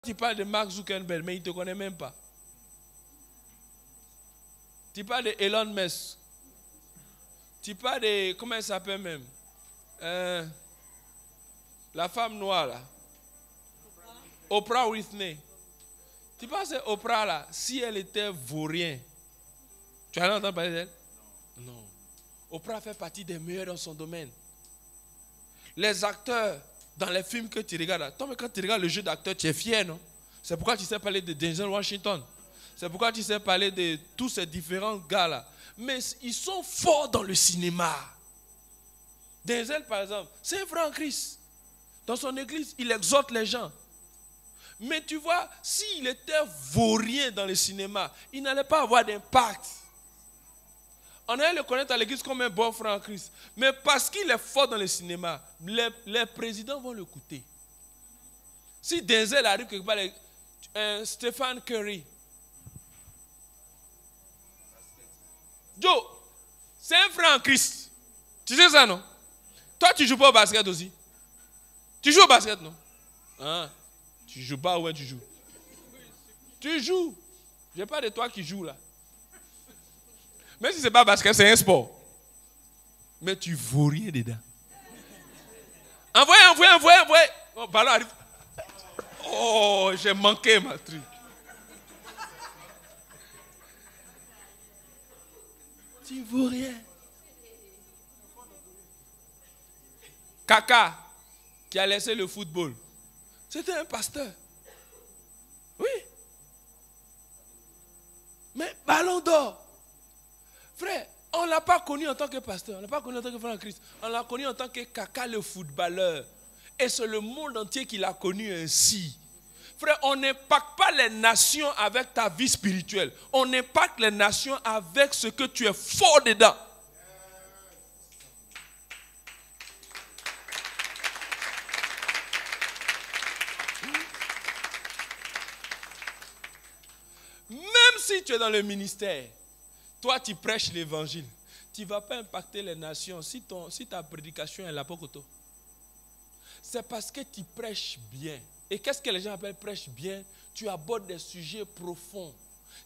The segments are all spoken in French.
Tu parles de Mark Zuckerberg, mais il ne te connaît même pas. Tu parles de Elon Musk. Tu parles de, comment elle s'appelle même? La femme noire là. Oprah Winfrey. Tu penses que Oprah là, si elle était vaurien, tu as entendu parler d'elle? Non. Oprah fait partie des meilleurs dans son domaine. Les acteurs dans les films que tu regardes là, toi, mais quand tu regardes le jeu d'acteur, tu es fier, non? C'est pourquoi tu sais parler de Denzel Washington. C'est pourquoi tu sais parler de tous ces différents gars là. Mais ils sont forts dans le cinéma. Denzel, par exemple, c'est un frère en Christ. Dans son église, il exhorte les gens. Mais tu vois, s'il était vaurien dans le cinéma, il n'allait pas avoir d'impact. On allait le connaître à l'église comme un bon frère en Christ. Mais parce qu'il est fort dans le cinéma, les présidents vont l'écouter. Si Denzel arrive quelque part, Stephen Curry. Joe, c'est un frère en Christ. Tu sais ça, non? Toi, tu ne joues pas au basket aussi? Tu joues au basket, non? Hein? Tu ne joues pas, ouais, tu joues. Tu joues. Je n'ai pas de toi qui joue là. Même si ce n'est pas basket, c'est un sport. Mais tu ne vaux rien dedans. Envoyez. Oh, ballon arrive. Oh, j'ai manqué ma truc. Tu ne vaux rien. Kaka, qui a laissé le football, c'était un pasteur. Oui. Mais ballon d'or. Frère, on ne l'a pas connu en tant que pasteur, on ne l'a pas connu en tant que frère en Christ. On l'a connu en tant que Kaka le footballeur. Et c'est le monde entier qui l'a connu ainsi. Frère, on n'impacte pas les nations avec ta vie spirituelle. On impacte les nations avec ce que tu es fort dedans. Même si tu es dans le ministère, toi tu prêches l'évangile, tu ne vas pas impacter les nations si ta prédication est la pocoto. C'est parce que tu prêches bien. Et qu'est-ce que les gens appellent prêche bien? Tu abordes des sujets profonds.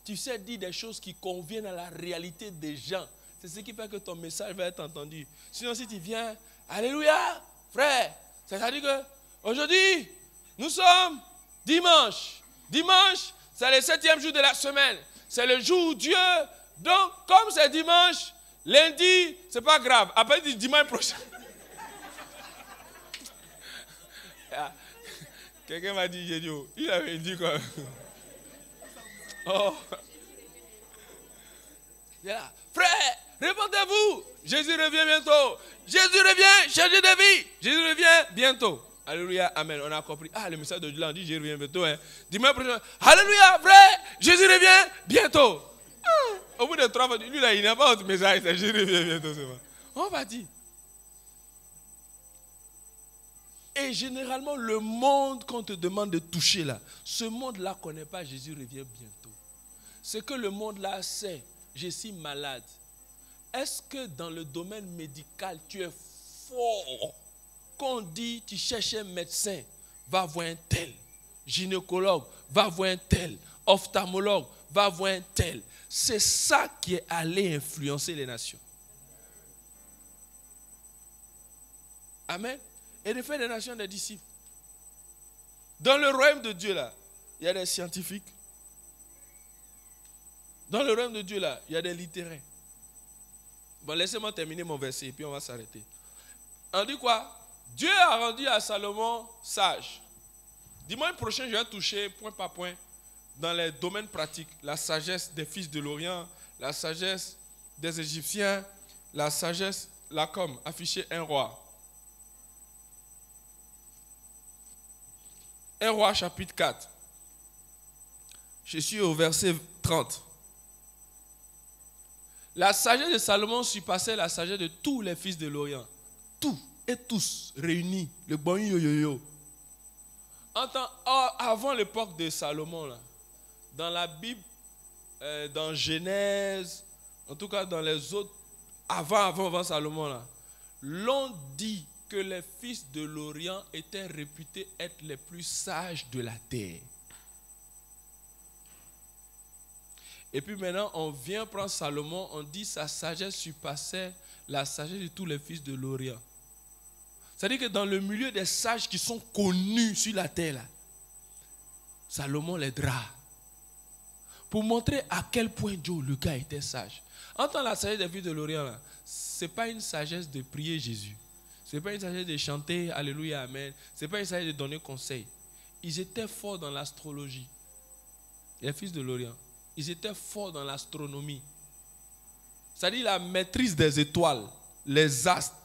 Tu sais dire des choses qui conviennent à la réalité des gens. C'est ce qui fait que ton message va être entendu. Sinon, si tu viens, alléluia, frère, c'est-à-dire que aujourd'hui, nous sommes dimanche. Dimanche, c'est le 7e jour de la semaine. C'est le jour où Dieu, donc comme c'est dimanche, lundi, c'est pas grave. Après, dimanche prochain. Quelqu'un m'a dit, j'ai dit, il avait dit quoi? Oh. Là. Frère, répondez-vous. Jésus revient bientôt. Jésus revient, changer de vie. Jésus revient bientôt. Alléluia, amen. On a compris. Ah, le message de Dieu, on dit, Jésus revient bientôt. Hein. Dimanche prochain. Alléluia, frère, Jésus revient bientôt. Ah, au bout de 3 fois, lui là, il n'a pas autre message. Jésus revient bientôt. C'est bon. On va dire. Et généralement, le monde qu'on te demande de toucher là, ce monde-là ne connaît pas Jésus revient bientôt. Ce que le monde-là sait, je suis malade. Est-ce que dans le domaine médical, tu es fort? Qu'on dit, tu cherches un médecin, va voir un tel. Gynécologue, va voir un tel. Ophtalmologue, va voir un tel. C'est ça qui est allé influencer les nations. Amen. Et de faire des nations des disciples. Dans le royaume de Dieu, là, il y a des scientifiques. Dans le royaume de Dieu, là, il y a des littéraires. Bon, laissez-moi terminer mon verset et puis on va s'arrêter. On dit quoi? Dieu a rendu à Salomon sage. Dimanche prochain, je vais toucher point par point dans les domaines pratiques. La sagesse des fils de l'Orient, la sagesse des Égyptiens, la sagesse, là comme afficher un roi. 1 Roi chapitre 4. Je suis au verset 30. La sagesse de Salomon surpassait la sagesse de tous les fils de l'Orient. Tous et tous réunis. Le bon yo-yo-yo. Avant l'époque de Salomon, là, dans la Bible, dans Genèse, en tout cas dans les autres, avant Salomon, là, l'on dit que les fils de l'Orient étaient réputés être les plus sages de la terre. Et puis maintenant, on vient prendre Salomon, on dit sa sagesse surpassait la sagesse de tous les fils de l'Orient. C'est-à-dire que dans le milieu des sages qui sont connus sur la terre, là, Salomon les draps. Pour montrer à quel point Joe, le gars, était sage. Entends la sagesse des fils de l'Orient, ce n'est pas une sagesse de prier Jésus. Ce n'est pas une sagesse de chanter Alléluia, Amen. Ce n'est pas une sagesse de donner conseil. Ils étaient forts dans l'astrologie. Les fils de l'Orient. Ils étaient forts dans l'astronomie. C'est-à-dire la maîtrise des étoiles, les astres,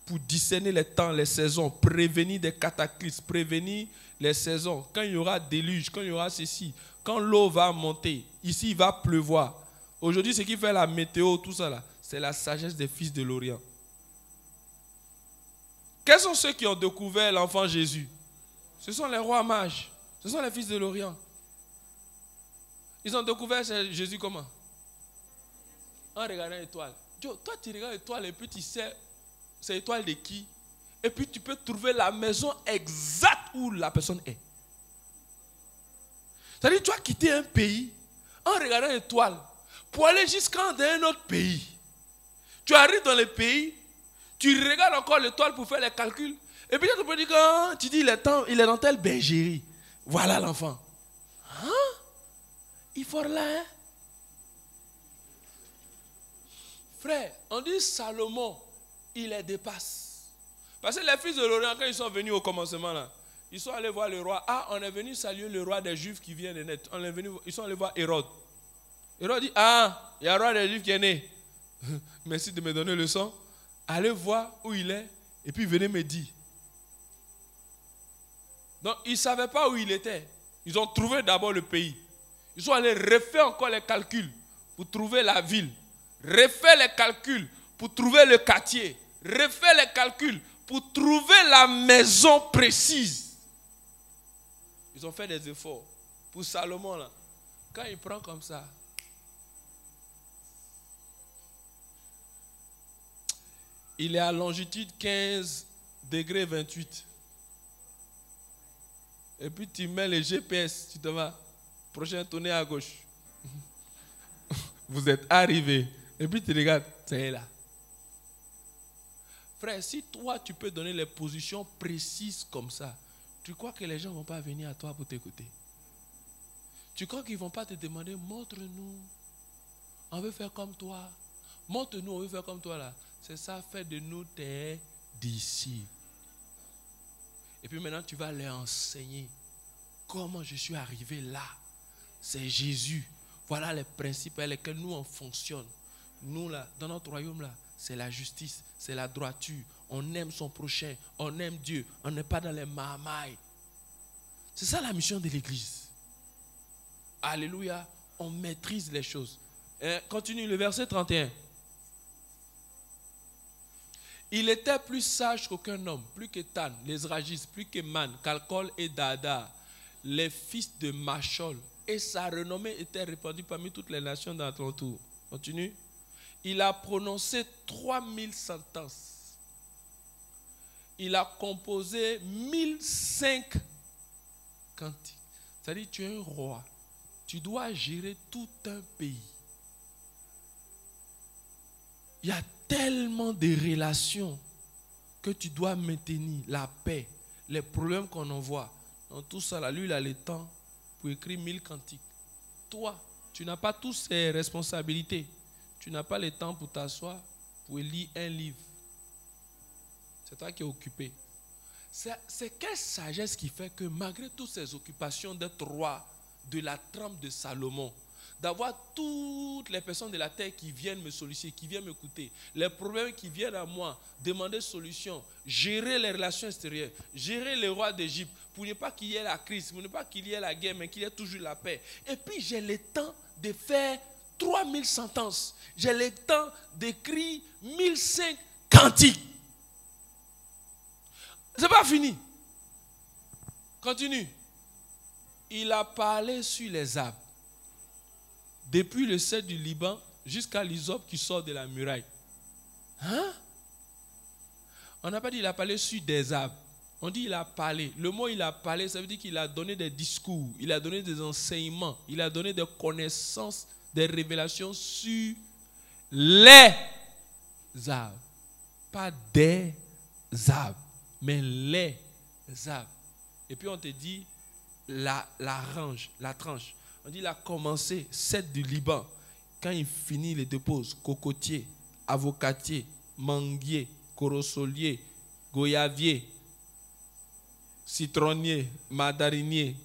pour discerner les temps, les saisons, prévenir des cataclysmes, prévenir les saisons. Quand il y aura déluge, quand il y aura ceci, quand l'eau va monter, ici il va pleuvoir. Aujourd'hui, ce qui fait la météo, tout ça là, c'est la sagesse des fils de l'Orient. Quels sont ceux qui ont découvert l'enfant Jésus? Ce sont les rois mages. Ce sont les fils de l'Orient. Ils ont découvert Jésus comment? En regardant l'étoile. Toi, tu regardes l'étoile et puis tu sais c'est l'étoile de qui? Et puis tu peux trouver la maison exacte où la personne est. C'est-à-dire tu as quitté un pays en regardant l'étoile pour aller jusqu'à un autre pays. Tu arrives dans le pays, tu regardes encore l'étoile pour faire les calculs. Et puis tu peux dire que tu dis il est dans telle bergerie. Voilà l'enfant. Hein? Il faut là, hein? Frère, on dit Salomon, il les dépasse. Parce que les fils de l'Orient, quand ils sont venus au commencement, là, ils sont allés voir le roi. Ah, on est venu saluer le roi des Juifs qui vient de naître. Ils sont allés voir Hérode. Hérode dit, ah, il y a le roi des Juifs qui est né. Merci de me donner le son. Allez voir où il est et puis venez me dire. Donc, ils ne savaient pas où il était. Ils ont trouvé d'abord le pays. Ils sont allés refaire encore les calculs pour trouver la ville. Refaire les calculs pour trouver le quartier. Refaire les calculs pour trouver la maison précise. Ils ont fait des efforts. Pour Salomon, là, quand il prend comme ça, il est à longitude 15 degrés 28. Et puis tu mets le GPS, tu te vas, prochain tourner à gauche. Vous êtes arrivé. Et puis tu regardes, c'est là. Frère, si toi tu peux donner les positions précises comme ça, tu crois que les gens ne vont pas venir à toi pour t'écouter? Tu crois qu'ils ne vont pas te demander, montre-nous, on veut faire comme toi. Montre-nous, on veut faire comme toi là. C'est ça, fais de nous tes disciples. Et puis maintenant tu vas leur enseigner comment je suis arrivé là. C'est Jésus. Voilà les principes avec lesquels nous on fonctionne. Nous là, dans notre royaume là, c'est la justice, c'est la droiture. On aime son prochain, on aime Dieu. On n'est pas dans les marmailles. C'est ça la mission de l'église. Alléluia, on maîtrise les choses. Et continue le verset 31. Il était plus sage qu'aucun homme, plus que Tan, les Ragis, plus que Man, Kalkol et Dada, les fils de Machol. Et sa renommée était répandue parmi toutes les nations d'entour. Continue. Il a prononcé 3000 sentences. Il a composé 1005 cantiques. C'est-à-dire, tu es un roi. Tu dois gérer tout un pays. Il y a tellement de relations que tu dois maintenir. La paix, les problèmes qu'on envoie. Dans tout ça, là, lui, il a le temps pour écrire 1000 cantiques. Toi, tu n'as pas toutes ces responsabilités. Tu n'as pas le temps pour t'asseoir, pour lire un livre. C'est toi qui es occupé. C'est quelle sagesse qui fait que malgré toutes ces occupations d'être roi de la trempe de Salomon, d'avoir toutes les personnes de la terre qui viennent me solliciter, qui viennent m'écouter, les problèmes qui viennent à moi, demander solution, gérer les relations extérieures, gérer les rois d'Égypte, pour ne pas qu'il y ait la crise, pour ne pas qu'il y ait la guerre, mais qu'il y ait toujours la paix. Et puis j'ai le temps de faire 3000 sentences. J'ai le temps d'écrire 1005 cantiques. C'est pas fini. Continue. Il a parlé sur les arbres. Depuis le cèdre du Liban jusqu'à l'hysope qui sort de la muraille. Hein? On n'a pas dit qu'il a parlé sur des arbres. On dit il a parlé. Le mot il a parlé, ça veut dire qu'il a donné des discours, il a donné des enseignements, il a donné des connaissances, des révélations sur les arbres. Pas des arbres, mais les arbres. Et puis on te dit la tranche. On dit il a commencé, cèdre du Liban. Quand il finit, il dépose cocotier, avocatier, manguier, corosolier, goyavier, citronnier, mandarinier,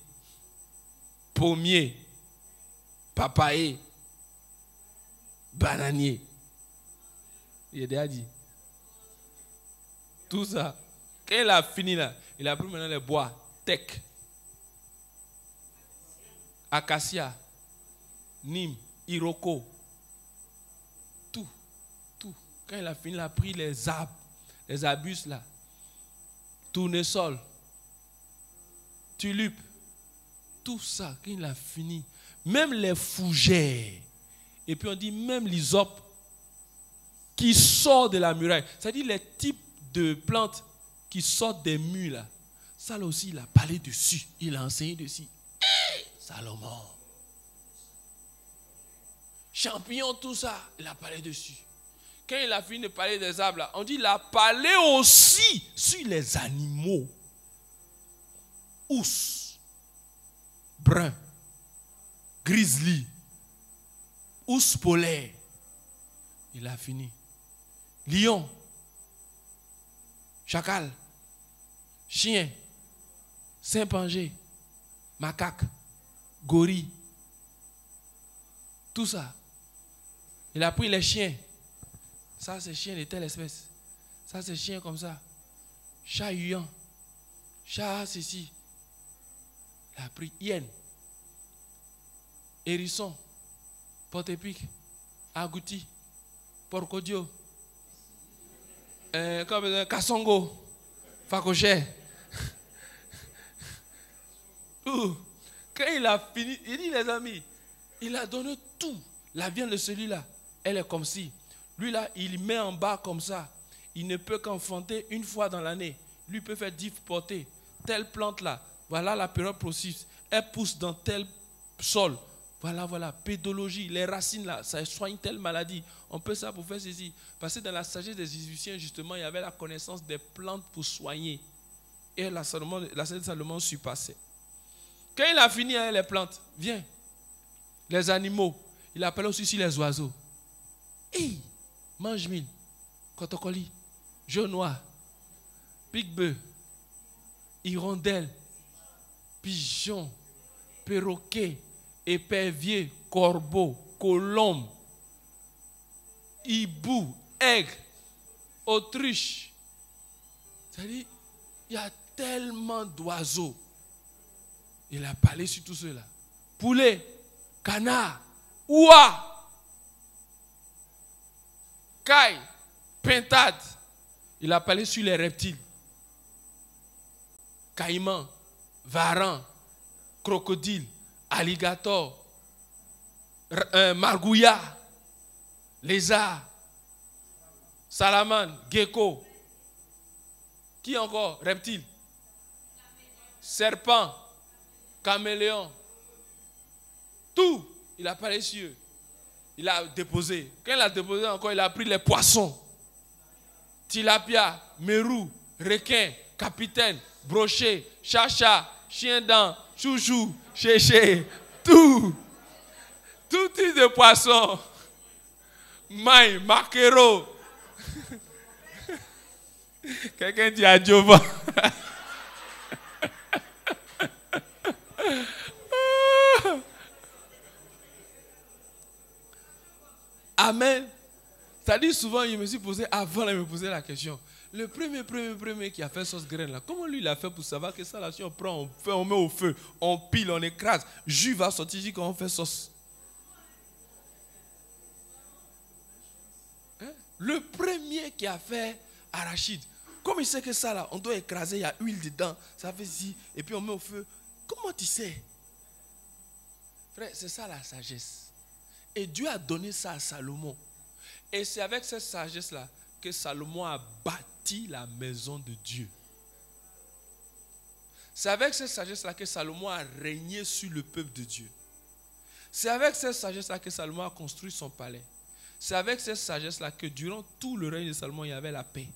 pommier, papayer, bananier. Il a déjà dit. Tout ça. Quand il a fini là, il a pris maintenant les bois, teck, acacia, nîmes, iroko. Tout. Quand il a fini, il a pris les arbres, les arbustes là, tournesol, tulipe, tout ça, quand il a fini, même les fougères, et puis on dit même l'hysope qui sort de la muraille, c'est-à-dire les types de plantes qui sortent des murs là, ça là aussi il a parlé dessus, il a enseigné dessus. Hey, Salomon, champignons, tout ça, il a parlé dessus. Quand il a fini de parler des arbres là, on dit il a parlé aussi sur les animaux. Ours, brun, grizzly, ours polaire. Il a fini. Lion, chacal, chien, chimpanzé, macaque, gorille. Tout ça. Il a pris les chiens. Ça, c'est chien de telle espèce. Ça, c'est chien comme ça. Chat huant. Chat ceci. Il a pris hyène, hérisson, porte-épic, agouti, porcodio, kassongo, facochère. Quand il a fini, il dit les amis, il a donné tout. La viande de celui-là, elle est comme si. Lui là, il met en bas comme ça. Il ne peut qu'enfanter une fois dans l'année. Lui peut faire 10 portées. Telle plante là. Voilà la période processus. Elle pousse dans tel sol. Voilà. Pédologie. Les racines là, ça soigne telle maladie. On peut ça pour faire ceci. Parce que dans la sagesse des Égyptiens, justement, il y avait la connaissance des plantes pour soigner. Et la sagesse de Salomon surpassait. Quand il a fini avec les plantes, viens. Les animaux. Il appelle aussi sur les oiseaux. Hey, mange-mille, cotocoli, jaune noir, pique-bœuf, hirondelle, pigeon, perroquet, épervier, corbeau, colombe, hibou, aigle, autruche. C'est-à-dire, il y a tellement d'oiseaux. Il a parlé sur tout cela. Poulet, canard, oie, caille, pintade. Il a parlé sur les reptiles. Caïman, varan, crocodile, alligator, margouillat, lézard, salamandre, gecko. Qui encore? Reptile. Serpent, caméléon. Tout. Il a parlé sur eux. Il a déposé. Quand il a déposé encore, il a pris les poissons. Tilapia, mérou, requin, capitaine, brochet, chacha, chien dent, chouchou, chéché, tout. Tout type de poisson. Maï, maquereau. Quelqu'un dit à Jova. Amen. C'est-à-dire souvent, je me suis posé, avant de me poser la question, le premier qui a fait sauce graine là, comment lui il a fait pour savoir que ça là, si on prend, on met au feu, on pile, on écrase, jus va sortir quand on fait sauce. Hein? Le premier qui a fait arachide, comme il sait que ça là, on doit écraser, il y a huile dedans, ça fait ci, et puis on met au feu. Comment tu sais? Frère, c'est ça la sagesse. Et Dieu a donné ça à Salomon. Et c'est avec cette sagesse-là que Salomon a bâti la maison de Dieu. C'est avec cette sagesse-là que Salomon a régné sur le peuple de Dieu. C'est avec cette sagesse-là que Salomon a construit son palais. C'est avec cette sagesse-là que durant tout le règne de Salomon, il y avait la paix.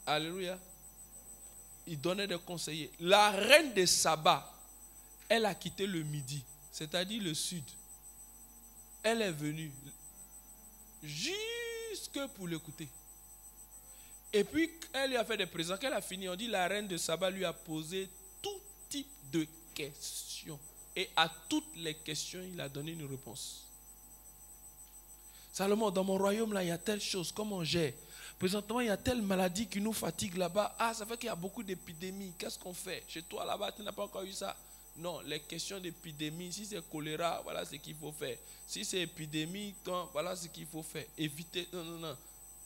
Alléluia. Il donnait des conseillers. La reine de Saba, elle a quitté le midi, c'est-à-dire le sud. Elle est venue jusque pour l'écouter. Et puis, elle lui a fait des présents. Quand elle a fini, on dit la reine de Saba lui a posé tout type de questions. Et à toutes les questions, il a donné une réponse. Salomon, dans mon royaume, là, il y a telle chose, comment on gère? Présentement, il y a telle maladie qui nous fatigue là-bas. Ah, ça fait qu'il y a beaucoup d'épidémies. Qu'est-ce qu'on fait? Chez toi, là-bas, tu n'as pas encore eu ça? Non, les questions d'épidémie, si c'est choléra, voilà ce qu'il faut faire. Si c'est épidémie, voilà ce qu'il faut faire. Éviter, non.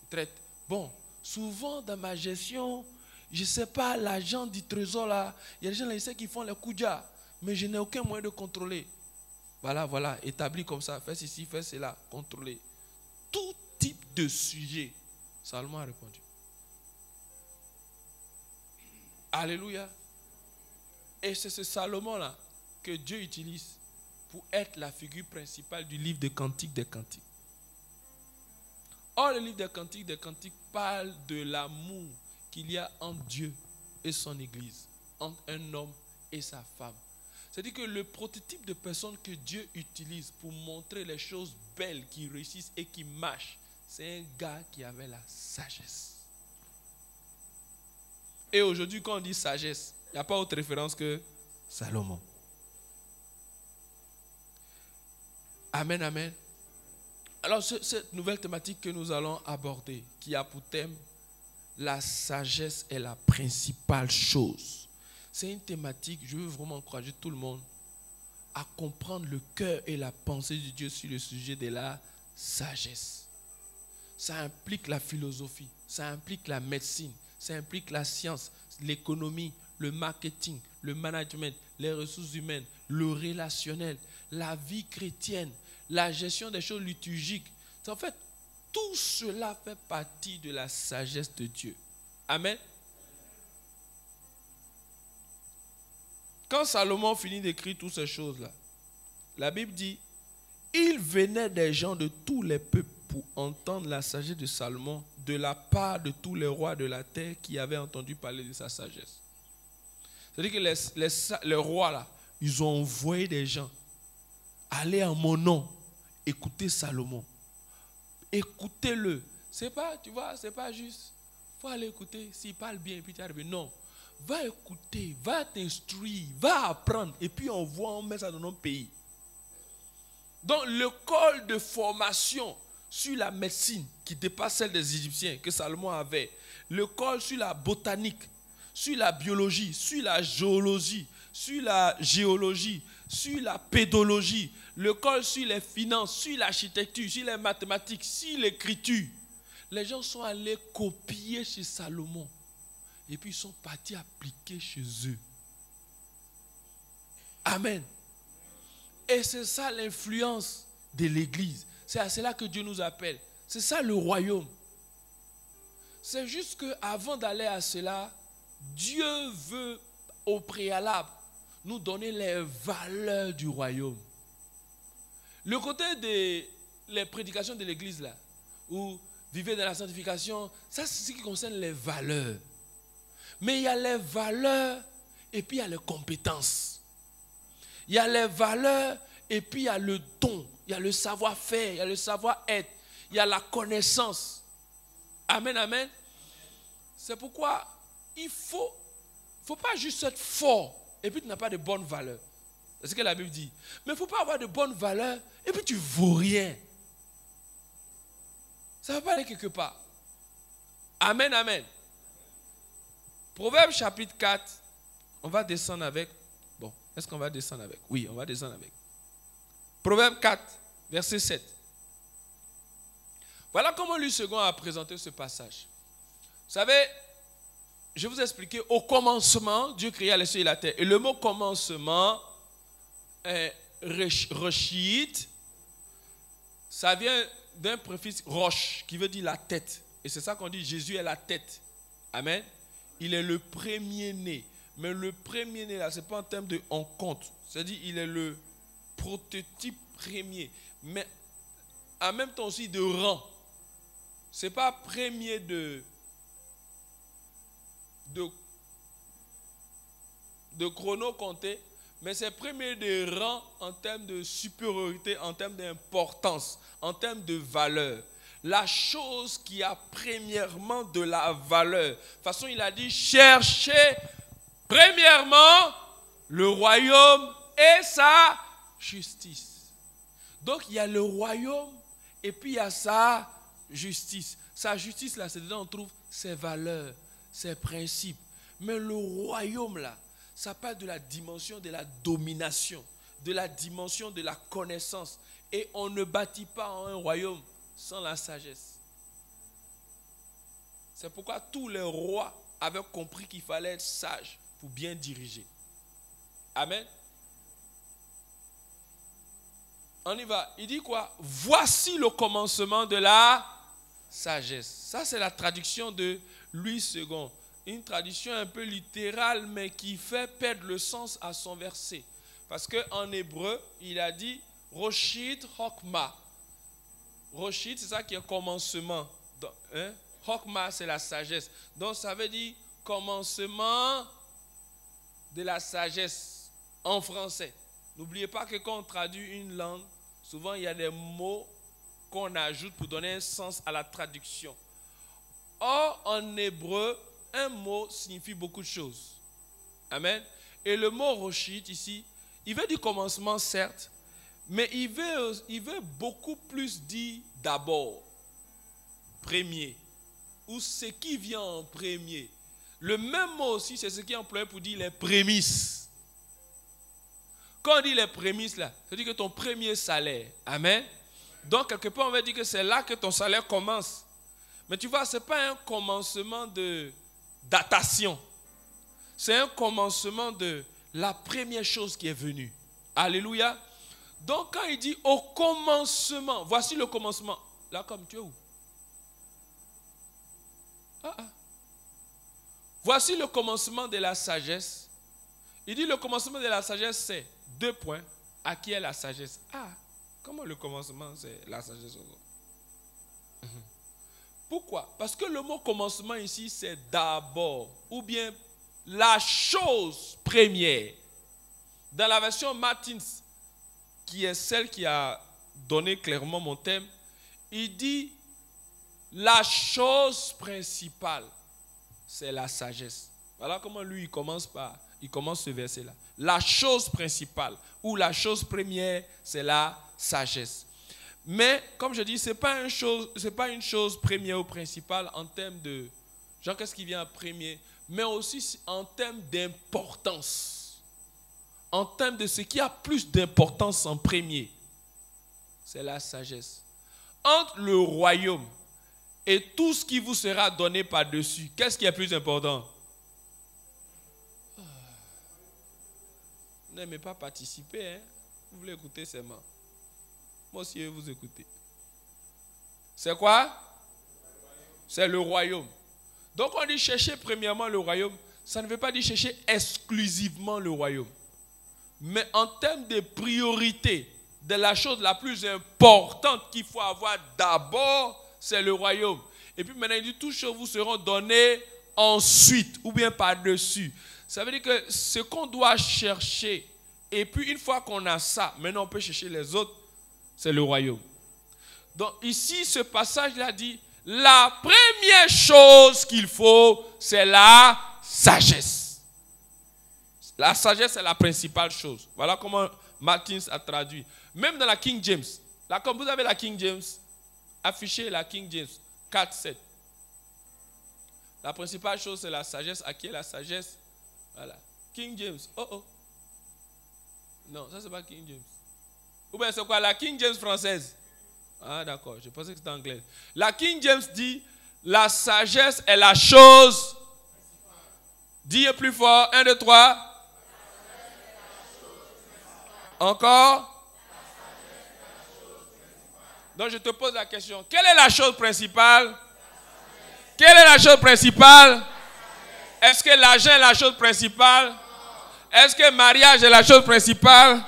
Traite. Bon, souvent dans ma gestion, je ne sais pas, l'agent du trésor là, il y a des gens là, ils savent qu'ils font les coudia, mais je n'ai aucun moyen de contrôler. Voilà, établi comme ça, fais ceci, fais cela, contrôler. Tout type de sujet, Salomon a répondu. Alléluia. Et c'est ce Salomon-là que Dieu utilise pour être la figure principale du livre des Cantiques des Cantiques. Or, le livre des Cantiques parle de l'amour qu'il y a entre Dieu et son Église, entre un homme et sa femme. C'est-à-dire que le prototype de personne que Dieu utilise pour montrer les choses belles qui réussissent et qui marchent, c'est un gars qui avait la sagesse. Et aujourd'hui, quand on dit sagesse, il n'y a pas autre référence que Salomon. Amen, amen. Alors, cette nouvelle thématique que nous allons aborder, qui a pour thème la sagesse est la principale chose. C'est une thématique, je veux vraiment encourager tout le monde à comprendre le cœur et la pensée de Dieu sur le sujet de la sagesse. Ça implique la philosophie, ça implique la médecine, ça implique la science, l'économie, le marketing, le management, les ressources humaines, le relationnel, la vie chrétienne, la gestion des choses liturgiques. En fait, tout cela fait partie de la sagesse de Dieu. Amen. Quand Salomon finit d'écrire toutes ces choses-là, la Bible dit, il venait des gens de tous les peuples pour entendre la sagesse de Salomon de la part de tous les rois de la terre qui avaient entendu parler de sa sagesse. C'est-à-dire que les rois, là, ils ont envoyé des gens aller en mon nom écouter Salomon. Écoutez-le. C'est pas, tu vois, c'est pas juste. Il faut aller écouter. S'il parle bien et puis tu arrives. Non. Va écouter, va t'instruire, va apprendre. Et puis on met ça dans notre pays. Donc l'école de formation sur la médecine qui dépasse celle des Égyptiens que Salomon avait. L'école sur la botanique, sur la biologie, sur la géologie, sur la géologie, sur la pédologie, l'école sur les finances, sur l'architecture, sur les mathématiques, sur l'écriture. Les gens sont allés copier chez Salomon et puis ils sont partis appliquer chez eux. Amen. Et c'est ça l'influence de l'Église. C'est à cela que Dieu nous appelle. C'est ça le royaume. C'est juste qu'avant d'aller à cela, Dieu veut au préalable nous donner les valeurs du royaume. Le côté des prédications de l'Église là, où vivez dans la sanctification, ça c'est ce qui concerne les valeurs. Mais il y a les valeurs et puis il y a les compétences. Il y a les valeurs et puis il y a le don, il y a le savoir-faire, il y a le savoir-être, il y a la connaissance. Amen, amen. C'est pourquoi il faut pas juste être fort et puis tu n'as pas de bonnes valeurs. C'est ce que la Bible dit. Mais il ne faut pas avoir de bonnes valeurs et puis tu ne vaux rien. Ça ne va pas aller quelque part. Amen, amen. Proverbe chapitre 4, on va descendre avec. Bon, est-ce qu'on va descendre avec? Oui, on va descendre avec. Proverbe 4, verset 7. Voilà comment Louis II a présenté ce passage. Vous savez, je vais vous expliquer, au commencement, Dieu créa les cieux et la terre. Et le mot commencement, Reshit, ça vient d'un préfixe roche qui veut dire la tête. Et c'est ça qu'on dit, Jésus est la tête. Amen. il est le premier-né. Mais le premier-né, là, ce n'est pas en termes de en compte. C'est-à-dire, il est le prototype premier. Mais en même temps aussi de rang. Ce n'est pas premier de chrono compté, mais c'est premier de rang en termes de supériorité, en termes d'importance, en termes de valeur. La chose qui a premièrement de la valeur. De toute façon, il a dit, cherchez premièrement le royaume et sa justice. Donc, il y a le royaume et puis il y a sa justice. Sa justice, là, c'est dedans on trouve ses valeurs, ses principes. Mais le royaume, là, ça parle de la dimension de la domination, de la dimension de la connaissance. Et on ne bâtit pas un royaume sans la sagesse. C'est pourquoi tous les rois avaient compris qu'il fallait être sage pour bien diriger. Amen. On y va. Il dit quoi? Voici le commencement de la sagesse. Ça, c'est la traduction de Louis II. Une traduction un peu littérale, mais qui fait perdre le sens à son verset. Parce qu'en hébreu, il a dit Roshit Hokma. Roshit, c'est ça qui est commencement. Hokma, c'est la sagesse. Donc, ça veut dire commencement de la sagesse en français. N'oubliez pas que quand on traduit une langue, souvent il y a des mots qu'on ajoute pour donner un sens à la traduction. Or, en hébreu, un mot signifie beaucoup de choses. Amen. Et le mot roshit ici, il veut dire commencement, certes, mais il veut beaucoup plus dire d'abord, premier, ou ce qui vient en premier. Le même mot aussi, c'est ce qui est employé pour dire les prémices. Quand on dit les prémices, là, ça veut dire que ton premier salaire. Amen. Donc, quelque part, on va dire que c'est là que ton salaire commence. Mais tu vois, ce n'est pas un commencement de datation. C'est un commencement de la première chose qui est venue. Alléluia. Donc, quand il dit au commencement, voici le commencement. Là, comme tu es où? Voici le commencement de la sagesse. Il dit le commencement de la sagesse, c'est 2 points. À qui est la sagesse? Comment le commencement, c'est la sagesse? Pourquoi? Parce que le mot commencement ici, c'est d'abord, ou bien la chose première. Dans la version Martins, qui est celle qui a donné clairement mon thème, il dit la chose principale, c'est la sagesse. Voilà comment lui, il commence ce verset-là. La chose principale, ou la chose première, c'est la sagesse. Mais, comme je dis, ce n'est pas une chose première ou principale en termes de, genre, qu'est-ce qui vient en premier, mais aussi en termes d'importance. En termes de ce qui a plus d'importance en premier, c'est la sagesse. Entre le royaume et tout ce qui vous sera donné par-dessus, qu'est-ce qui est plus important? Vous n'aimez pas participer, hein? Vous voulez écouter seulement. Moi aussi, je vais vous écouter. C'est quoi? C'est le royaume. Donc, on dit chercher premièrement le royaume. Ça ne veut pas dire chercher exclusivement le royaume. Mais en termes de priorité, de la chose la plus importante qu'il faut avoir d'abord, c'est le royaume. Et puis maintenant, il dit toutes choses vous seront données ensuite, ou bien par-dessus. Ça veut dire que ce qu'on doit chercher, et puis une fois qu'on a ça, maintenant on peut chercher les autres, c'est le royaume. Donc ici, ce passage-là dit, la première chose qu'il faut, c'est la sagesse. La sagesse est la principale chose. Voilà comment Martins a traduit. Même dans la King James, là, comme vous avez la King James, affichez la King James 4:7. La principale chose, c'est la sagesse. À qui est la sagesse? Voilà. King James. Non, ça, c'est pas King James. Ou bien c'est quoi? La King James française. Ah, d'accord. Je pensais que c'était anglais. La King James dit, la sagesse est la chose. Dis plus fort. 1, 2, 3. Encore. Donc je te pose la question. Quelle est la chose principale? Quelle est la chose principale? Est-ce que l'argent est la chose principale? Est-ce que mariage est la chose principale?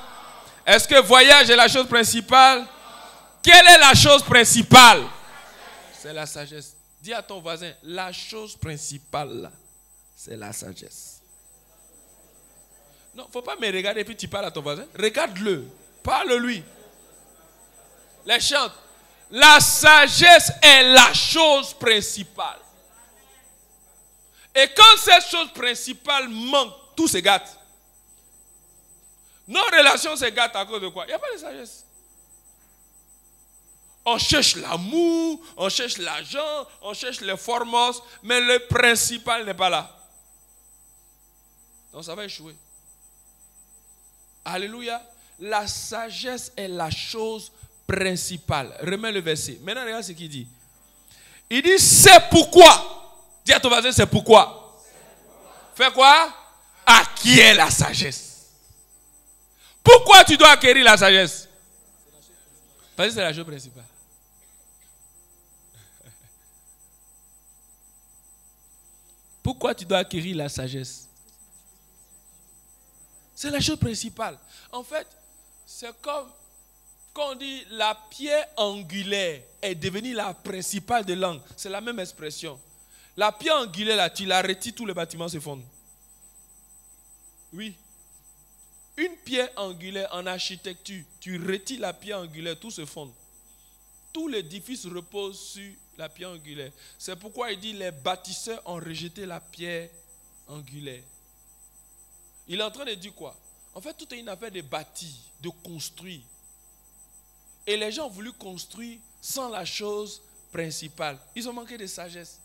Est-ce que voyage est la chose principale? Quelle est la chose principale? C'est la sagesse. Dis à ton voisin, la chose principale, c'est la sagesse. Non, il ne faut pas me regarder et puis tu parles à ton voisin. Regarde-le, parle-lui. Les chante. La sagesse est la chose principale. Et quand cette chose principale manque, tout se gâte. Nos relations se gâtent à cause de quoi? Il n'y a pas de sagesse. On cherche l'amour, on cherche l'argent, on cherche les formos, mais le principal n'est pas là. Donc ça va échouer. Alléluia. La sagesse est la chose principale. Remets le verset. Maintenant, regarde ce qu'il dit. Il dit, c'est pourquoi. Dis à ton voisin, c'est pourquoi. Fais quoi? Acquiert la sagesse. Pourquoi tu dois acquérir la sagesse? Parce que c'est la chose principale. Pourquoi tu dois acquérir la sagesse? C'est la chose principale. En fait, c'est comme quand on dit la pierre angulaire est devenue la principale de l'angle. C'est la même expression. La pierre angulaire, là, tu la retires, tous les bâtiments se fondent. Oui. Une pierre angulaire en architecture, tu retires la pierre angulaire, tout se fonde. Tout l'édifice repose sur la pierre angulaire. C'est pourquoi il dit les bâtisseurs ont rejeté la pierre angulaire. Il est en train de dire quoi? En fait, tout est une affaire de bâtir, de construire. Et les gens ont voulu construire sans la chose principale. Ils ont manqué de sagesse.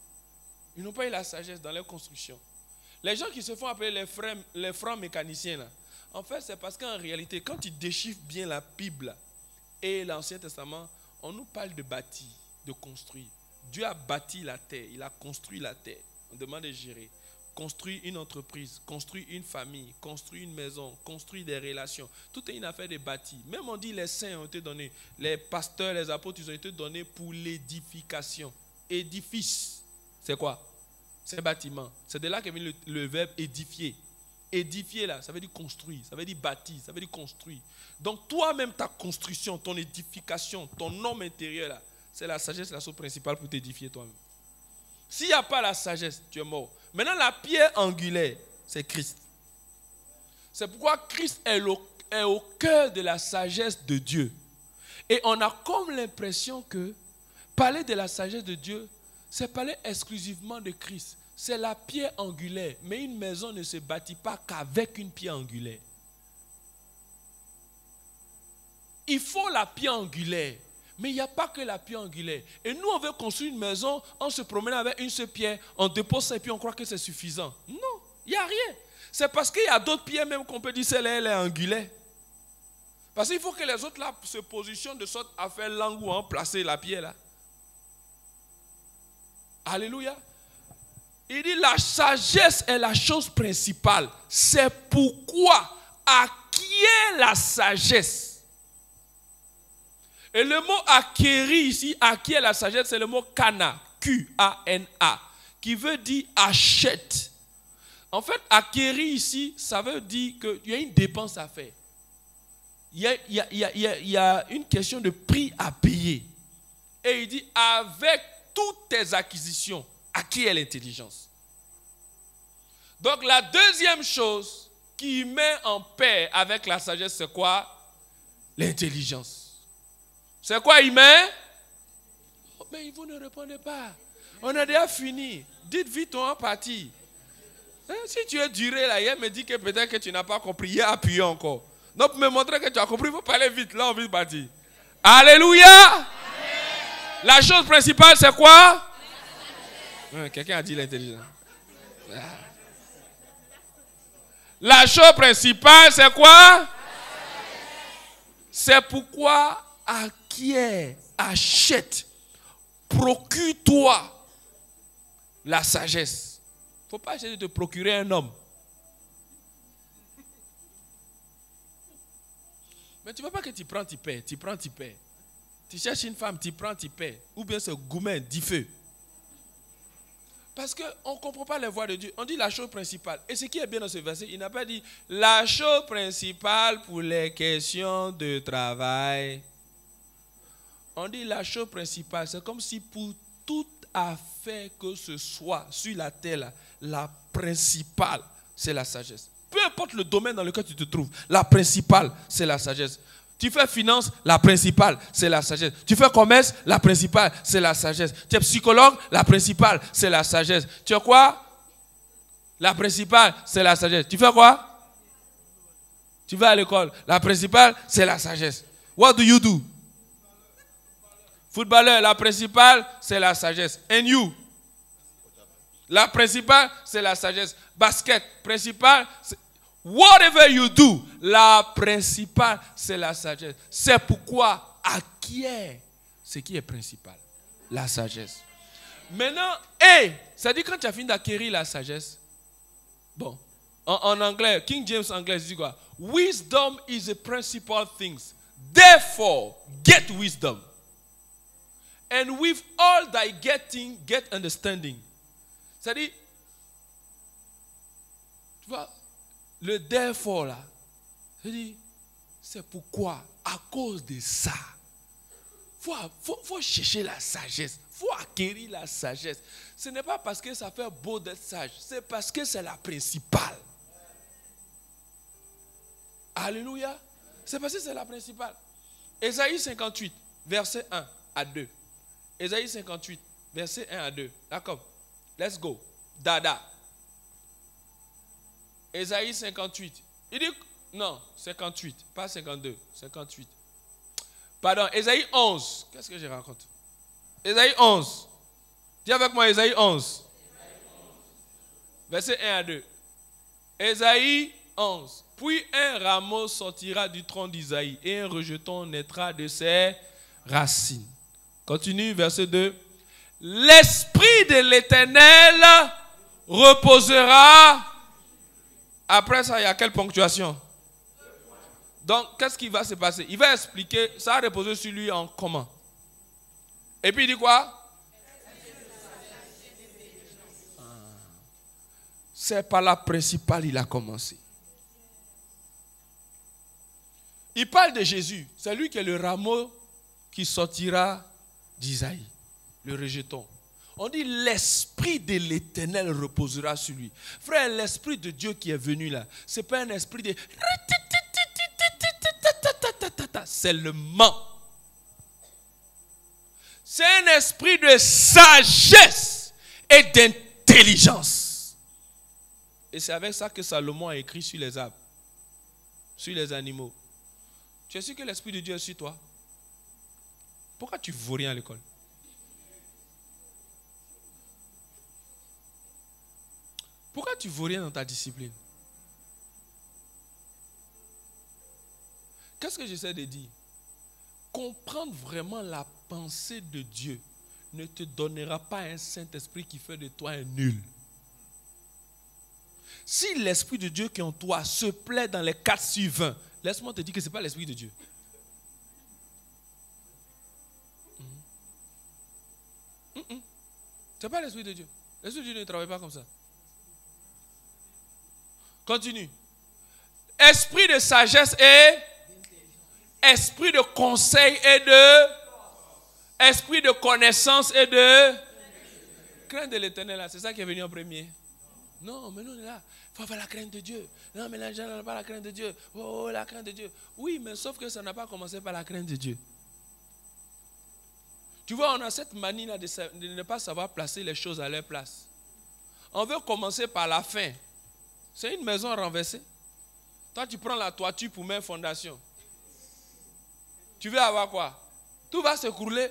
Ils n'ont pas eu la sagesse dans leur construction. Les gens qui se font appeler les francs mécaniciens, là, en fait, c'est parce qu'en réalité, quand tu déchiffres bien la Bible et l'Ancien Testament, on nous parle de bâtir, de construire. Dieu a bâti la terre, il a construit la terre. On demande de gérer. Construire une entreprise, construire une famille, construire une maison, construire des relations. Tout est une affaire de bâtir. Même on dit les saints ont été donnés, les pasteurs, les apôtres, ils ont été donnés pour l'édification. Édifice, c'est quoi? C'est un bâtiment. C'est de là qu'est venu le verbe édifier. Édifier là, ça veut dire construire, ça veut dire bâtir, ça veut dire construire. Donc toi-même, ta construction, ton édification, ton homme intérieur là, c'est la sagesse, la chose principale pour t'édifier toi-même. S'il n'y a pas la sagesse, tu es mort. Maintenant, la pierre angulaire, c'est Christ. C'est pourquoi Christ est au cœur de la sagesse de Dieu. Et on a comme l'impression que parler de la sagesse de Dieu, c'est parler exclusivement de Christ. C'est la pierre angulaire. Mais une maison ne se bâtit pas qu'avec une pierre angulaire. Il faut la pierre angulaire. Mais il n'y a pas que la pierre angulaire. Et nous, on veut construire une maison, on se promène avec une seule pierre, on dépose ça et puis on croit que c'est suffisant. Non, il n'y a rien. C'est parce qu'il y a d'autres pierres même qu'on peut dire celle-là, elle est angulaire. Parce qu'il faut que les autres là se positionnent de sorte à faire l'angle où on placer la pierre là. Alléluia. Il dit la sagesse est la chose principale. C'est pourquoi acquiert la sagesse. Et le mot acquérir ici, acquiert la sagesse, c'est le mot kana, Q-A-N-A, qui veut dire achète. En fait, acquérir ici, ça veut dire qu'il y a une dépense à faire. Il y a une question de prix à payer. Et il dit, avec toutes tes acquisitions, acquiert l'intelligence. Donc la deuxième chose qui met en paix avec la sagesse, c'est quoi? L'intelligence. C'est quoi il met? Oh, mais vous ne répondez pas. On a déjà fini. Dites vite, on va partir. Si tu es duré là, hier me dit que peut-être que tu n'as pas compris. Hier, appuyé encore. Donc pour me montrer que tu as compris, il faut parler vite. Là, on veut partir. Alléluia. Amen. La chose principale, c'est quoi? Quelqu'un a dit l'intelligence. La chose principale, c'est quoi? C'est pourquoi acquiert, achète, procure-toi la sagesse. Il ne faut pas essayer de te procurer un homme. Mais tu ne veux pas que tu prends, tu paies. Tu prends, tu paies. Tu cherches une femme, tu prends, tu paies. Ou bien ce gourmet, dit feu. Parce qu'on ne comprend pas les voies de Dieu. On dit la chose principale. Et ce qui est bien dans ce verset, il n'a pas dit la chose principale pour les questions de travail. On dit la chose principale. C'est comme si pour toute affaire que ce soit sur la terre, là, la principale, c'est la sagesse. Peu importe le domaine dans lequel tu te trouves, la principale, c'est la sagesse. Tu fais finance, la principale, c'est la sagesse. Tu fais commerce, la principale, c'est la sagesse. Tu es psychologue, la principale, c'est la sagesse. Tu es quoi? La principale, c'est la sagesse. Tu fais quoi? Tu vas à l'école. La principale, c'est la sagesse. What do you do? Footballeur, la principale, c'est la sagesse. And you? La principale, c'est la sagesse. Basket, principale, c'est... Whatever you do, la principale, c'est la sagesse. C'est pourquoi acquiert ce qui est principal, la sagesse. Maintenant, c'est-à-dire quand tu as fini d'acquérir la sagesse, bon, en anglais, King James anglais dit quoi? Wisdom is a principal thing. Therefore, get wisdom. And with all thy getting, get understanding. C'est-à-dire, tu vois, le therefore là, c'est pourquoi, à cause de ça, faut chercher la sagesse, faut acquérir la sagesse. Ce n'est pas parce que ça fait beau d'être sage, c'est parce que c'est la principale. Alléluia. C'est parce que c'est la principale. Ésaïe 58, verset 1 à 2. Ésaïe 58, verset 1 à 2. D'accord. Let's go. Dada. Ésaïe 58. Il dit, non, 58, pas 52, 58. Pardon, Ésaïe 11. Qu'est-ce que je raconte? Ésaïe 11. Dis avec moi Ésaïe 11. Verset 1 à 2. Ésaïe 11. Puis un rameau sortira du tronc d'Isaïe et un rejeton naîtra de ses racines. Continue, verset 2. L'esprit de l'Éternel reposera. Après ça, il y a quelle ponctuation? Donc, qu'est-ce qui va se passer? Il va expliquer, ça a reposé sur lui en comment? Et puis il dit quoi? C'est par la principale il a commencé. Il parle de Jésus. C'est lui qui est le rameau qui sortira d'Isaïe, le rejeton. On dit l'esprit de l'Éternel reposera sur lui. Frère, l'esprit de Dieu qui est venu là, ce n'est pas un esprit de... seulement. C'est un esprit de sagesse et d'intelligence. Et c'est avec ça que Salomon a écrit sur les arbres, sur les animaux. Tu es sûr que l'esprit de Dieu est sur toi? Pourquoi tu ne vaux rien à l'école? Pourquoi tu ne vaux rien dans ta discipline? Qu'est-ce que j'essaie de dire? Comprendre vraiment la pensée de Dieu ne te donnera pas un Saint-Esprit qui fait de toi un nul. Si l'Esprit de Dieu qui est en toi se plaît dans les 4 sur 20, laisse-moi te dire que ce n'est pas l'Esprit de Dieu. Ce n'est pas l'Esprit de Dieu. L'Esprit de Dieu ne travaille pas comme ça. Continue. Esprit de sagesse et esprit de conseil et de esprit de connaissance et de crainte de l'Éternel. C'est ça qui est venu en premier. Non, mais nous on est là. Il faut avoir la crainte de Dieu. Non, mais les gens n'ont pas la crainte de Dieu. Oh, la crainte de Dieu. Oui, mais sauf que ça n'a pas commencé par la crainte de Dieu. Tu vois, on a cette manie là de ne pas savoir placer les choses à leur place. On veut commencer par la fin. C'est une maison renversée. Toi, tu prends la toiture pour mettre fondation. Tu veux avoir quoi? Tout va s'écrouler.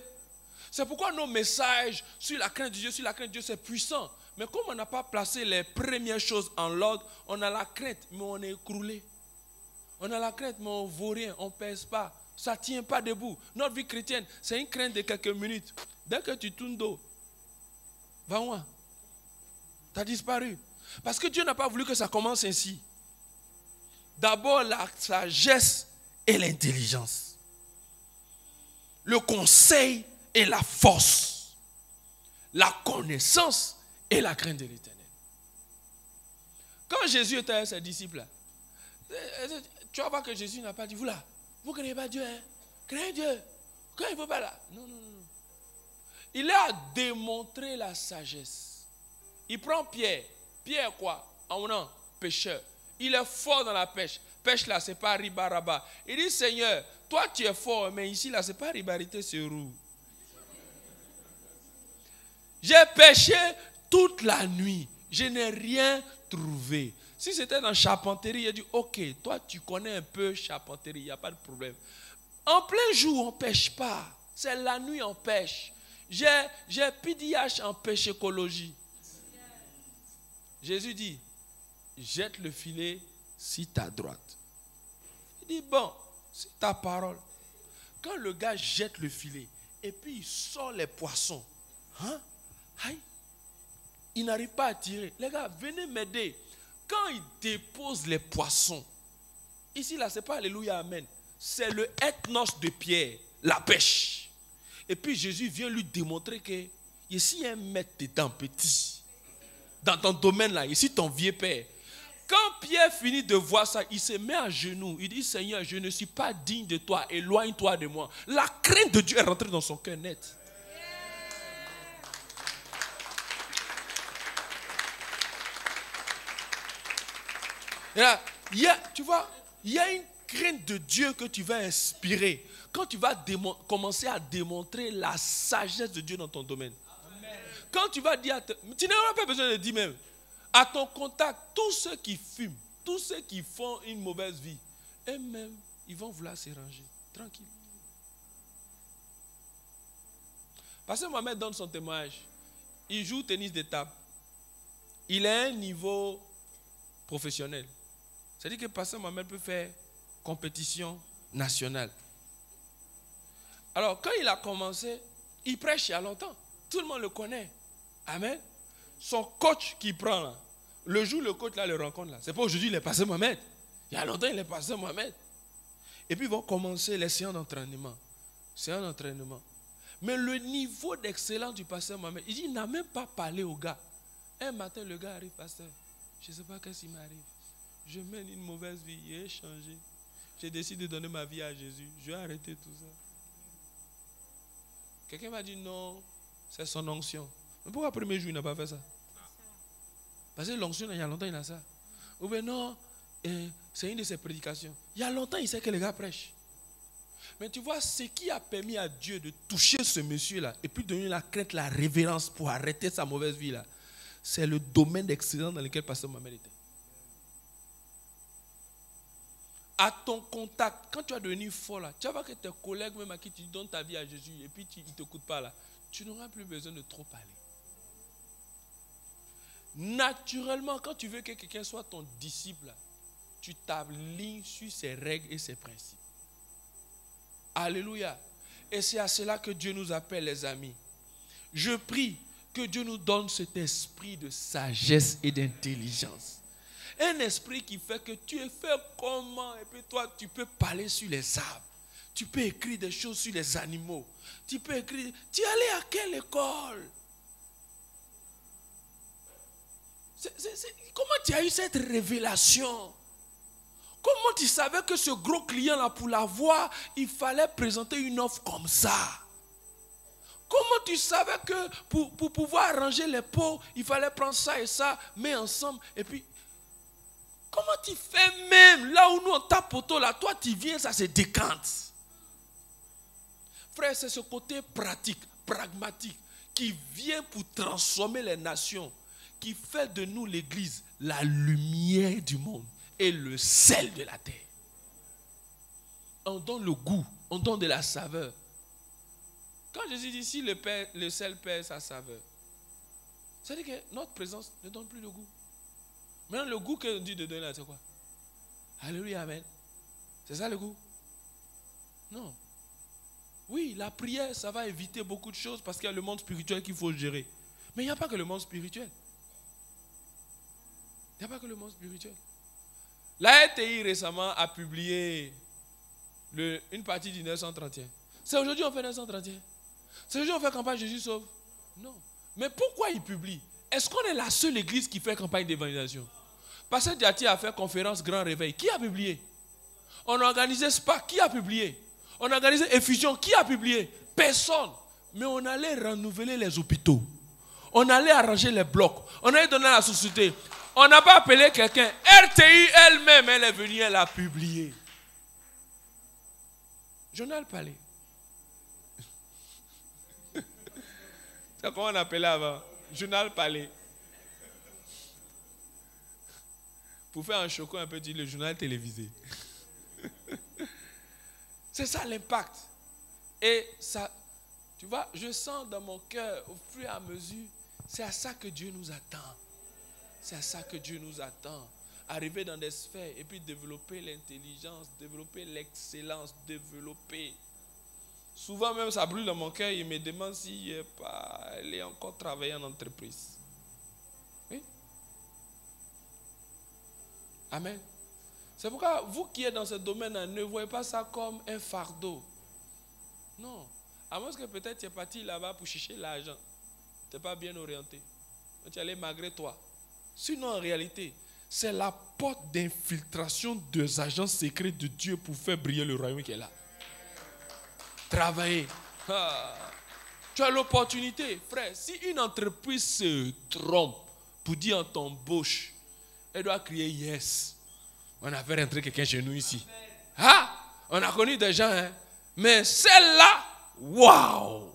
C'est pourquoi nos messages sur la crainte de Dieu, c'est puissant. Mais comme on n'a pas placé les premières choses en l'ordre, on a la crainte, mais on est écroulé. On a la crainte, mais on ne vaut rien, on ne pèse pas. Ça ne tient pas debout. Notre vie chrétienne, c'est une crainte de quelques minutes. Dès que tu tournes dos, va où? Tu as disparu. Parce que Dieu n'a pas voulu que ça commence ainsi. D'abord, la sagesse et l'intelligence. Le conseil et la force. La connaissance et la crainte de l'Éternel. Quand Jésus était avec ses disciples, tu vas voir que Jésus n'a pas dit, vous là, vous ne craignez pas Dieu, hein? Craignez Dieu. Quand il ne faut pas là. Non, non, non. Il a démontré la sagesse. Il prend Pierre. Pierre quoi? Un pêcheur. Il est fort dans la pêche. Pêche là, ce n'est pas riba-raba. Il dit, Seigneur, toi tu es fort, mais ici là, ce n'est pas ribarité sur roue. J'ai pêché toute la nuit. Je n'ai rien trouvé. Si c'était dans charpenterie, il a dit, ok, toi tu connais un peu charpenterie, il n'y a pas de problème. En plein jour, on ne pêche pas. C'est la nuit, on pêche. J'ai PDH en pêchecologie. Jésus dit, jette le filet si tu as droite. Il dit, bon, c'est ta parole. Quand le gars jette le filet et puis il sort les poissons, hein? Aïe, il n'arrive pas à tirer. Les gars, venez m'aider. Quand il dépose les poissons, ici là, ce n'est pas Alléluia, Amen. C'est le ethnos de Pierre, la pêche. Et puis Jésus vient lui démontrer que ici il y a un maître dedans petit. Dans ton domaine là, ici ton vieux père. Quand Pierre finit de voir ça, il se met à genoux. Il dit, Seigneur, je ne suis pas digne de toi, éloigne-toi de moi. La crainte de Dieu est rentrée dans son cœur net. Et là, tu vois, il y a une crainte de Dieu que tu vas inspirer quand tu vas commencer à démontrer la sagesse de Dieu dans ton domaine. Amen. Quand tu vas dire, tu n'auras pas besoin de dire même, à ton contact, tous ceux qui fument, tous ceux qui font une mauvaise vie, eux-mêmes, ils vont vouloir se ranger, tranquille. Pasteur Mohamed donne son témoignage. Il joue au tennis de table. Il a un niveau professionnel. C'est-à-dire que Pasteur Mohamed peut faire compétition nationale. Alors, quand il a commencé, il prêche il y a longtemps. Tout le monde le connaît. Amen. Son coach qui prend là, le jour le coach là le rencontre là, c'est pas aujourd'hui il est Pasteur Mohamed. Il y a longtemps il est Pasteur Mohamed. Et puis ils vont commencer les séances d'entraînement. Séances d'entraînement. Mais le niveau d'excellence du Pasteur Mohamed, il n'a même pas parlé au gars. Un matin, le gars arrive, Pasteur, je ne sais pas qu'est-ce qui m'arrive. Je mène une mauvaise vie, j'ai changé. J'ai décidé de donner ma vie à Jésus. Je vais arrêter tout ça. Quelqu'un m'a dit non, c'est son onction. Mais pourquoi le premier jour il n'a pas fait ça? Parce que l'onction, il y a longtemps il a ça. Ou bien non, c'est une de ses prédications. Il y a longtemps il sait que les gars prêchent. Mais tu vois, ce qui a permis à Dieu de toucher ce monsieur-là et puis de donner la crainte, la révérence pour arrêter sa mauvaise vie-là, c'est le domaine d'excellence dans lequel Pasteur Mohamed était. À ton contact, quand tu vas devenir fort là, tu vas voir que tes collègues même à qui tu donnes ta vie à Jésus et puis ils ne t'écoutent pas là, tu n'auras plus besoin de trop parler. Naturellement, quand tu veux que quelqu'un soit ton disciple, tu t'alignes sur ses règles et ses principes. Alléluia. Et c'est à cela que Dieu nous appelle, les amis. Je prie que Dieu nous donne cet esprit de sagesse et d'intelligence. Un esprit qui fait que tu es fait comment, et puis toi, tu peux parler sur les arbres. Tu peux écrire des choses sur les animaux. Tu peux écrire. Tu es allé à quelle école? Comment tu as eu cette révélation? Comment tu savais que ce gros client-là, pour l'avoir, il fallait présenter une offre comme ça? Comment tu savais que pour pouvoir arranger les pots, il fallait prendre ça et ça, mettre ensemble, et puis... Comment tu fais même là où nous on tape poteau là, toi tu viens, ça se décante. Frère, c'est ce côté pratique, pragmatique, qui vient pour transformer les nations, qui fait de nous l'église la lumière du monde et le sel de la terre. On donne le goût, on donne de la saveur. Quand Jésus dit si le sel perd sa saveur, ça veut dire que notre présence ne donne plus le goût. Maintenant, le goût que Dieu te donne là, c'est quoi? Alléluia, amen. C'est ça le goût? Non. Oui, la prière, ça va éviter beaucoup de choses parce qu'il y a le monde spirituel qu'il faut gérer. Mais il n'y a pas que le monde spirituel. Il n'y a pas que le monde spirituel. La RTI récemment a publié une partie du 931. C'est aujourd'hui qu'on fait 931. C'est aujourd'hui qu'on fait campagne Jésus sauve. Non. Mais pourquoi il publie? est-ce qu'on est la seule église qui fait campagne d'évangélisation? Pasteur Diati a fait conférence Grand Réveil. Qui a publié? On a organisé SPA. Qui a publié? On a organisé Effusion. Qui a publié? Personne. Mais on allait renouveler les hôpitaux. On allait arranger les blocs. On allait donner à la société. On n'a pas appelé quelqu'un. RTI elle-même, elle est venue, elle a publié. Journal Palais. C'est comment on appelait avant? Journal Palais. Pour faire un choco un peu, dire le journal télévisé. C'est ça l'impact. Et ça, tu vois, je sens dans mon cœur, au fur et à mesure, c'est à ça que Dieu nous attend. C'est à ça que Dieu nous attend. Arriver dans des sphères et puis développer l'intelligence, développer l'excellence, développer. Souvent même ça brûle dans mon cœur, il me demande si elle est encore travaillé en entreprise. Oui. Amen. C'est pourquoi vous qui êtes dans ce domaine, ne voyez pas ça comme un fardeau. Non. À moins que peut-être tu es parti là-bas pour chercher l'argent. Tu n'es pas bien orienté. Tu es allé malgré toi. Sinon, en réalité, c'est la porte d'infiltration des agents secrets de Dieu pour faire briller le royaume qui est là. Travailler. Tu as l'opportunité, frère. Si une entreprise se trompe pour dire en t'embauche, elle doit crier yes. On a fait rentrer quelqu'un chez nous ici. On a connu des gens, hein. Mais celle-là, waouh!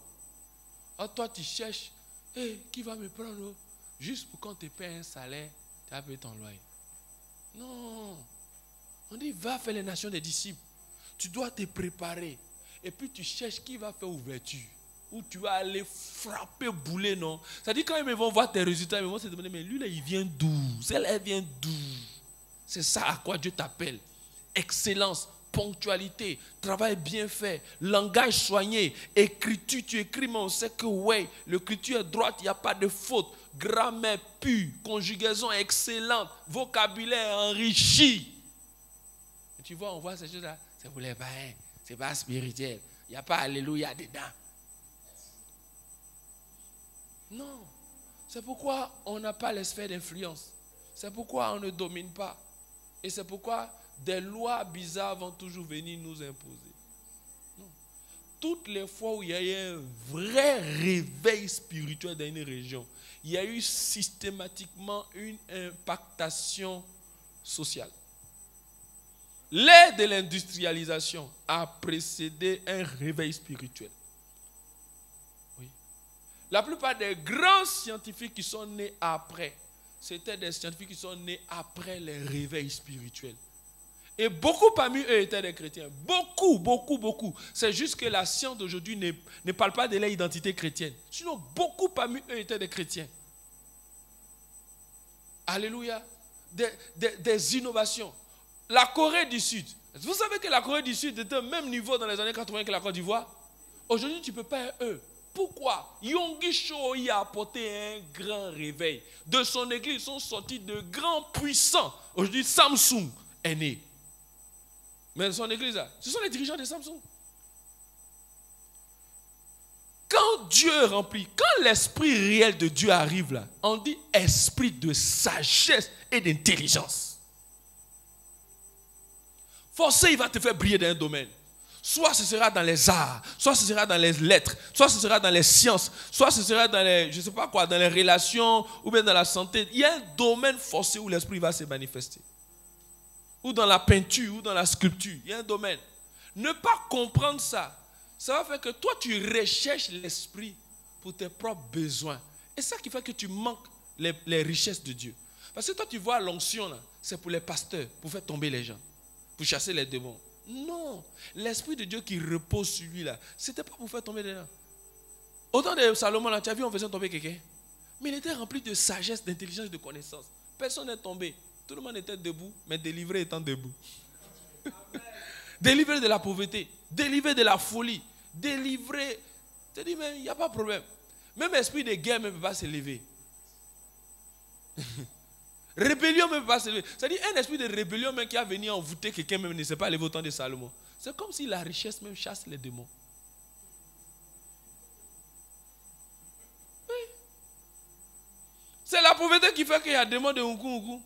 Toi, tu cherches, qui va me prendre juste pour qu'on te paye un salaire, tu as payé ton loyer. Non. On dit, va faire les nations des disciples. Tu dois te préparer. Et puis tu cherches qui va faire ouverture. Où tu vas aller frapper, bouler, non? Ça dit quand ils vont voir tes résultats, ils vont se demander, mais lui là, il vient d'où? Celle-là, elle vient d'où? C'est ça à quoi Dieu t'appelle. Excellence, ponctualité, travail bien fait, langage soigné, écriture, tu écris, mais on sait que ouais, l'écriture est droite, il n'y a pas de faute, grammaire pure, conjugaison excellente, vocabulaire enrichi. Et tu vois, on voit ces choses-là, c'est pour les païens, c'est pas spirituel, il n'y a pas alléluia dedans. Non, c'est pourquoi on n'a pas les sphères d'influence, c'est pourquoi on ne domine pas, et c'est pourquoi des lois bizarres vont toujours venir nous imposer. Non. Toutes les fois où il y a eu un vrai réveil spirituel dans une région, il y a eu systématiquement une impactation sociale. L'ère de l'industrialisation a précédé un réveil spirituel. Oui. La plupart des grands scientifiques qui sont nés après, c'était des scientifiques qui sont nés après les réveils spirituels. Et beaucoup parmi eux étaient des chrétiens. Beaucoup, beaucoup, beaucoup. C'est juste que la science d'aujourd'hui ne parle pas de leur identité chrétienne. Sinon, beaucoup parmi eux étaient des chrétiens. Alléluia. Des innovations. La Corée du Sud. Vous savez que la Corée du Sud était au même niveau dans les années 80 que la Côte d'Ivoire? Aujourd'hui, tu ne peux pas être eux. Pourquoi? Yonggi Shoyi a apporté un grand réveil. De son église, ils sont sortis de grands puissants. Aujourd'hui, Samsung est né. Mais son église, là, ce sont les dirigeants de Samsung. Quand Dieu remplit, quand l'esprit réel de Dieu arrive là, on dit esprit de sagesse et d'intelligence. Forcément, il va te faire briller dans un domaine. Soit ce sera dans les arts, soit ce sera dans les lettres, soit ce sera dans les sciences, soit ce sera dans les, je ne sais pas quoi, dans les relations ou bien dans la santé. Il y a un domaine forcé où l'esprit va se manifester. Ou dans la peinture, ou dans la sculpture. Il y a un domaine. Ne pas comprendre ça, ça va faire que toi, tu recherches l'esprit pour tes propres besoins. Et c'est ça qui fait que tu manques les richesses de Dieu. Parce que toi, tu vois l'onction, là, c'est pour les pasteurs, pour faire tomber les gens, pour chasser les démons. Non, l'esprit de Dieu qui repose sur lui, là, ce n'était pas pour faire tomber les gens. Au temps de Salomon, là, tu as vu, on faisait tomber quelqu'un. Mais il était rempli de sagesse, d'intelligence et de connaissance. Personne n'est tombé. Tout le monde était debout, mais délivré étant debout. Délivré de la pauvreté, délivré de la folie, délivré. Tu te dis, mais il n'y a pas de problème. Même esprit de guerre ne peut pas se lever. Rébellion ne peut pas se lever. C'est-à-dire, un esprit de rébellion même qui a venu envoûter quelqu'un même ne s'est pas levé au temps de Salomon. C'est comme si la richesse même chasse les démons. Oui. C'est pauvreté qui fait qu'il y a des mots de Nkunku.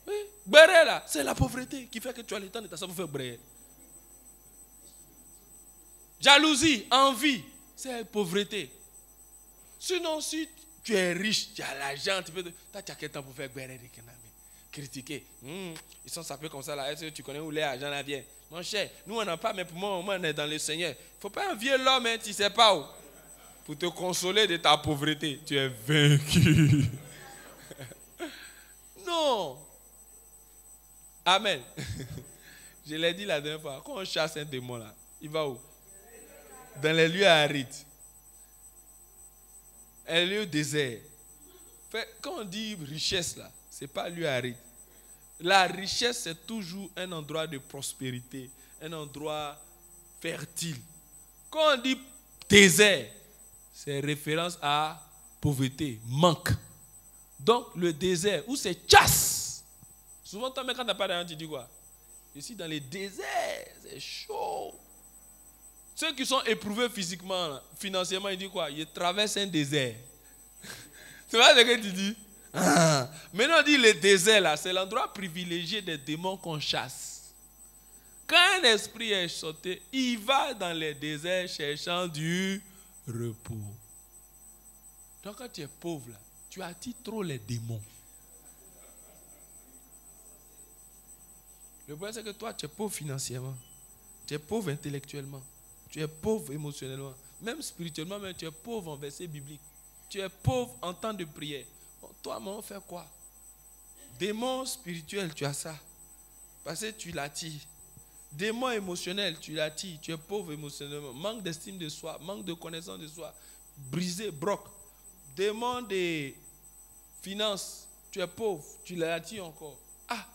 Oui, bré là, c'est la pauvreté qui fait que tu as le temps de t'asseoir pour faire bré. Jalousie, envie, c'est la pauvreté. Sinon, si tu es riche, tu as l'argent, tu as quel temps pour faire bré, critiquer. Ils sont sapés comme ça là. Est-ce que tu connais où l'argent là vient? Mon cher, nous on n'a pas, mais pour moi, on est dans le Seigneur. Il ne faut pas envier l'homme, hein, tu ne sais pas où. Pour te consoler de ta pauvreté, tu es vaincu. Non. Amen. Je l'ai dit la dernière fois. Quand on chasse un démon là, il va où? Dans les lieux arides. Un lieu désert. Quand on dit richesse là, ce n'est pas lieu aride. La richesse, c'est toujours un endroit de prospérité, un endroit fertile. Quand on dit désert, c'est référence à pauvreté, manque. Donc, le désert, où c'est chasse. Souvent, toi, quand tu n'as pas d'argent, tu dis quoi? Ici, dans les déserts, c'est chaud. Ceux qui sont éprouvés physiquement, financièrement, ils disent quoi? Ils traversent un désert. C'est pas ce que tu dis? Ah. Maintenant, on dit le désert, là, c'est l'endroit privilégié des démons qu'on chasse. Quand un esprit est sauté, il va dans les déserts cherchant du repos. Donc, quand tu es pauvre, là, tu attires trop les démons. Le problème, c'est que toi, tu es pauvre financièrement. Tu es pauvre intellectuellement. Tu es pauvre émotionnellement. Même spirituellement, mais tu es pauvre en versets bibliques. Tu es pauvre en temps de prière. Bon, toi, mais on fait quoi? Démon spirituel, tu as ça. Parce que tu l'attires. Démon émotionnel, tu l'attires. Tu es pauvre émotionnellement. Manque d'estime de soi, manque de connaissance de soi. Brisé, broc. Démon des finances, tu es pauvre, tu l'attires encore. Ah!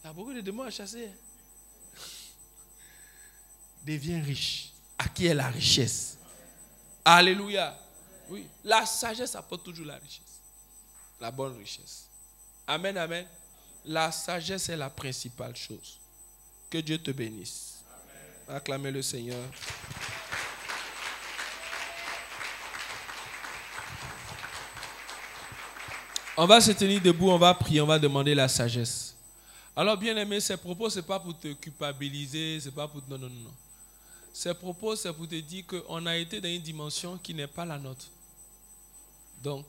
Il y a beaucoup de démons à chasser. Deviens riche. À qui est la richesse? Alléluia. Oui. La sagesse apporte toujours la richesse. La bonne richesse. Amen, amen. La sagesse est la principale chose. Que Dieu te bénisse. Amen. Acclamez le Seigneur. On va se tenir debout, on va prier, on va demander la sagesse. Alors, bien aimé, ces propos, ce n'est pas pour te culpabiliser, c'est pas pour... Non, non, non. Ces propos, c'est pour te dire qu'on a été dans une dimension qui n'est pas la nôtre. Donc,